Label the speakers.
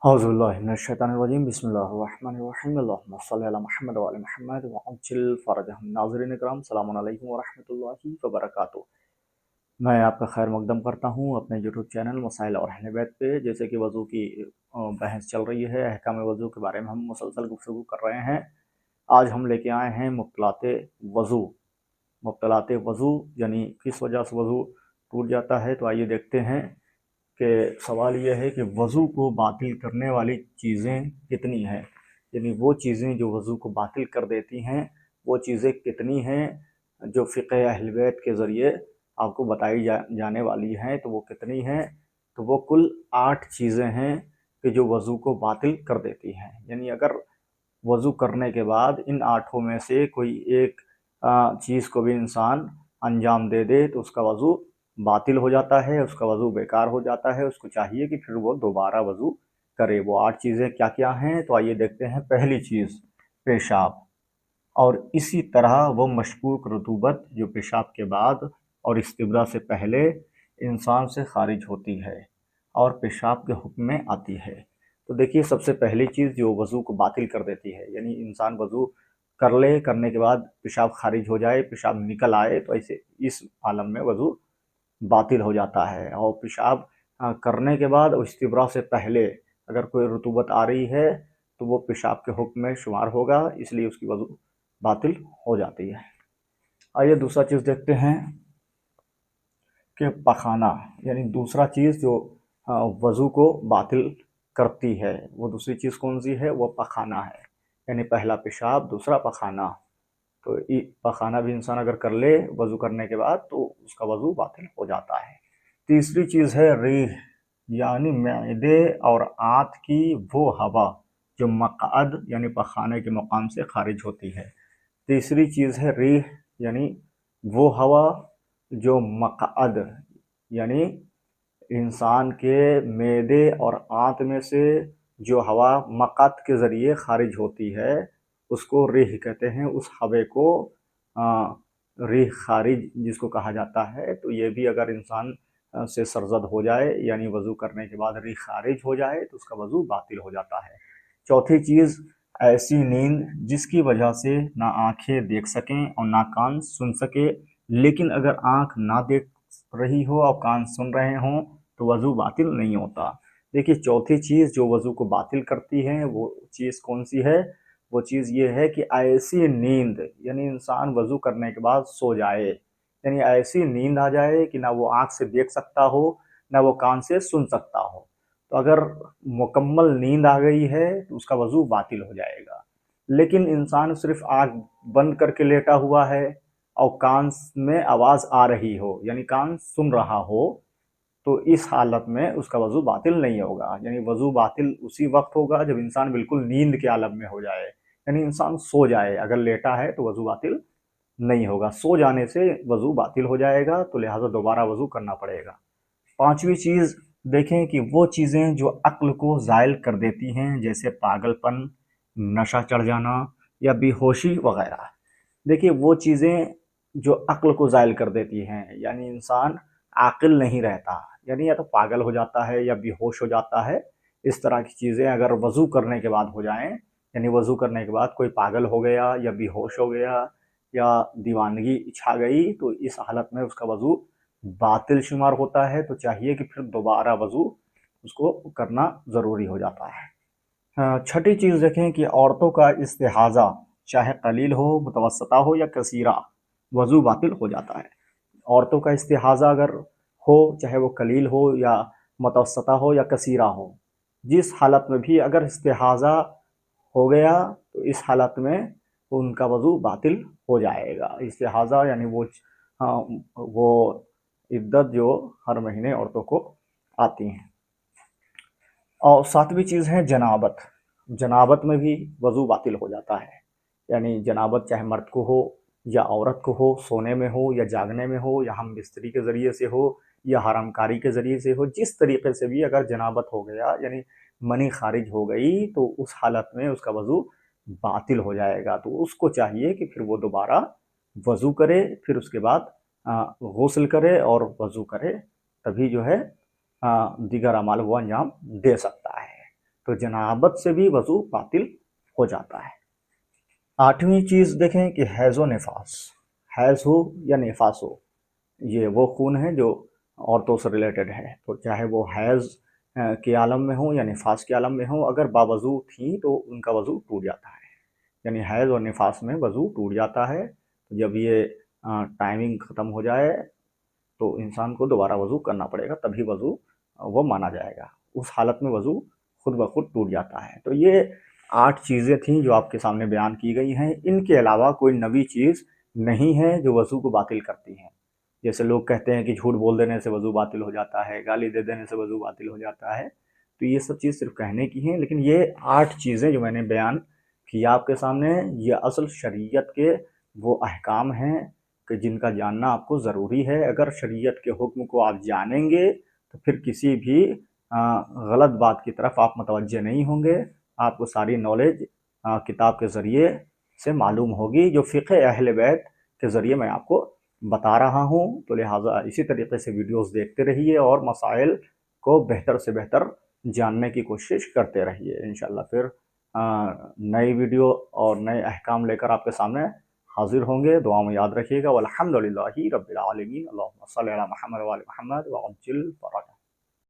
Speaker 1: औज़ुबिल्लाहिमिनश्शैतानिर्रजीम बिस्मिल्लाहिर्रहमानिर्रहीम अल्लाहुम्मा सल्लि अला मुहम्मद व आलि मुहम्मद व अज्जिल फ़रजहम। नाज़रीन इकराम, सलामुन अलैकुम व रहमतुल्लाहि व बरकातुहू। मैं आपका खैर मक़दम करता हूँ अपने यूट्यूब चैनल मसाइल और अहल बैत पे। जैसे कि वज़ू की बहस चल रही है, अहकाम वज़ू के बारे में हम मुसलसल गुफ्तगू कर रहे हैं। आज हम लेके आए हैं मुब्तलाते वज़ू। मुब्तलाते वज़ू यानी किस वजह से वज़ू टूट जाता है। तो आइए देखते हैं कि सवाल यह है कि वज़ू को बातिल करने वाली चीज़ें कितनी हैं, यानी वो चीज़ें जो वज़ू को बातिल कर देती हैं वो चीज़ें कितनी हैं, जो फ़िक़्ह अहल बैत के ज़रिए आपको बताई जाने वाली हैं। तो वो कितनी हैं? तो वो कुल 8 चीज़ें हैं कि जो वज़ू को बातिल कर देती हैं। यानी अगर वज़ू करने के बाद इन 8 में से कोई एक चीज़ को भी इंसान अंजाम दे दे तो उसका वज़ू बातिल हो जाता है, उसका वज़ू बेकार हो जाता है। उसको चाहिए कि फिर वो दोबारा वज़ू करे। वो 8 चीज़ें क्या क्या हैं? तो आइए देखते हैं। पहली चीज़ पेशाब, और इसी तरह वो मशकूक रतूबत जो पेशाब के बाद और इस्तिब्रा से पहले इंसान से खारिज होती है और पेशाब के हुक्म में आती है। तो देखिए, सबसे पहली चीज़ जो वज़ू को बातिल कर देती है, यानी इंसान वज़ू कर ले, करने के बाद पेशाब खारिज हो जाए, पेशाब निकल आए, तो ऐसे इस आलम में वज़ू बातिल हो जाता है। और पेशाब करने के बाद और इस्तिब्रा से पहले अगर कोई रतूबत आ रही है तो वो पेशाब के हुक्म में शुमार होगा, इसलिए उसकी वज़ू बातिल हो जाती है। आइए दूसरा चीज़ देखते हैं कि पखाना, यानी दूसरा चीज़ जो वज़ू को बातिल करती है, वो दूसरी चीज़ कौन सी है? वो पखाना है। यानी पहला पेशाब, दूसरा पखाना। तो पखाना भी इंसान अगर कर ले वज़ू करने के बाद तो उसका वज़ू बातिल हो जाता है। तीसरी चीज़ है रीह, यानी मैदे और आंत की वो हवा जो मक़अद यानी पखाने के मकाम से खारिज होती है। तीसरी चीज़ है रीह, यानी वो हवा जो मक़अद यानी इंसान के मैदे और आंत में से जो हवा मक़अद के ज़रिए खारिज होती है उसको रीह कहते हैं। उस हवा को रीह खारिज जिसको कहा जाता है। तो ये भी अगर इंसान से सरजद हो जाए, यानी वज़ू करने के बाद रीह खारिज हो जाए, तो उसका वज़ू बातिल हो जाता है। चौथी चीज़ ऐसी नींद जिसकी वजह से ना आंखें देख सकें और ना कान सुन सके, लेकिन अगर आंख ना देख रही हो और कान सुन रहे हों तो वज़ू बातिल नहीं होता। देखिए, चौथी चीज़ जो वज़ू को बातिल करती है वो चीज़ कौन सी है? वो चीज़ ये है कि ऐसी नींद, यानी इंसान वज़ू करने के बाद सो जाए, यानी ऐसी नींद आ जाए कि ना वो आँख से देख सकता हो ना वो कान से सुन सकता हो। तो अगर मुकम्मल नींद आ गई है तो उसका वज़ू बातिल हो जाएगा। लेकिन इंसान सिर्फ आँख बंद करके लेटा हुआ है और कान में आवाज़ आ रही हो, यानी कान सुन रहा हो, तो इस हालत में उसका वज़ू बातिल नहीं होगा। यानी वज़ू बातिल उसी वक्त होगा जब इंसान बिल्कुल नींद के आलम में हो जाए, यानी इंसान सो जाए। अगर लेटा है तो वज़ू बातिल नहीं होगा। सो जाने से वज़ू बातिल हो जाएगा, तो लिहाजा दोबारा वज़ू करना पड़ेगा। पांचवी चीज़ देखें कि वो चीज़ें जो अक्ल को ज़ायल कर देती हैं, जैसे पागलपन, नशा चढ़ जाना या बेहोशी वगैरह। देखिए, वो चीज़ें जो अक्ल को ज़ायल कर देती हैं, यानी इंसान आकिल नहीं रहता, यानी या तो पागल हो जाता है या बेहोश हो जाता है। इस तरह की चीज़ें अगर वज़ू करने के बाद हो जाएं, यानी वज़ू करने के बाद कोई पागल हो गया या बेहोश हो गया या दीवानगी छा गई, तो इस हालत में उसका वज़ू बातिल शुमार होता है। तो चाहिए कि फिर दोबारा वज़ू उसको करना ज़रूरी हो जाता है। छठी चीज़ देखें कि औरतों का इस्तिहाज़ा, चाहे कलील हो, मुतवस्सता हो या कसीरा, वज़ू बातिल हो जाता है। औरतों का इस्तिहाज़ा अगर हो, चाहे वो कलील हो या मुतवस्सता हो या कसीरा हो, जिस हालत में भी अगर इस्तिहाज़ा हो गया तो इस हालत में उनका वज़ू बातिल हो जाएगा। इस्तिहाज़ा यानी वो इद्दत जो हर महीने औरतों को आती हैं। और सातवीं चीज़ है जनाबत। जनाबत में भी वज़ू बातिल हो जाता है। यानी जनाबत चाहे मर्द को हो या औरत को हो, सोने में हो या जागने में हो या हम बिस्तरी के ज़रिए से हो या हरामकारी के ज़रिए से हो, जिस तरीके से भी अगर जनाबत हो गया, यानी मनी खारिज हो गई, तो उस हालत में उसका वज़ू बातिल हो जाएगा। तो उसको चाहिए कि फिर वो दोबारा वज़ू करे, फिर उसके बाद गुस्ल करे और वज़ू करे, तभी जो है दीगर अमाल वो अंजाम दे सकता है। तो जनाबत से भी वज़ू बातिल हो जाता है। 8वीं चीज़ देखें कि हैज़ व निफास, हैज़ हो या निफास हो, ये वो खून है जो औरतों से रिलेटेड है। तो चाहे वो हैज़ के आलम में हो या निफास के आलम में हो, अगर बावज़ू थी तो उनका वज़ू टूट जाता है। यानी हैज़ और निफास में वज़ू टूट जाता है। तो जब ये टाइमिंग ख़त्म हो जाए तो इंसान को दोबारा वज़ू करना पड़ेगा, तभी वज़ू वो माना जाएगा। उस हालत में वज़ू खुद ब खुद टूट जाता है। तो ये 8 चीज़ें थीं जो आपके सामने बयान की गई हैं। इनके अलावा कोई नवी चीज़ नहीं है जो वज़ू को बातिल करती हैं। जैसे लोग कहते हैं कि झूठ बोल देने से वज़ू बातिल हो जाता है, गाली दे देने से वज़ू बातिल हो जाता है। तो ये सब चीज़ सिर्फ कहने की हैं, लेकिन ये 8 चीज़ें जो मैंने बयान किया आपके सामने, ये असल शरीयत के वो अहकाम हैं कि जिनका जानना आपको ज़रूरी है। अगर शरीयत के हुक्म को आप जानेंगे तो फिर किसी भी गलत बात की तरफ आप मुतवज्जे नहीं होंगे। आपको सारी नॉलेज किताब के ज़रिए से मालूम होगी, जो फ़िक़्ह अहले बैत के ज़रिए मैं आपको बता रहा हूँ। तो लिहाजा इसी तरीके से वीडियोस देखते रहिए और मसाइल को बेहतर से बेहतर जानने की कोशिश करते रहिए। इंशाअल्लाह फिर नई वीडियो और नए अहकाम लेकर आपके सामने हाजिर होंगे। दुआ में याद रखिएगा। वल्हम्दुलिल्लाहि रब्बिल आलमीन। अल्लाहुम्मा सल्लि अला मुहम्मद व आलि मुहम्मद व अज्जिल फरजह।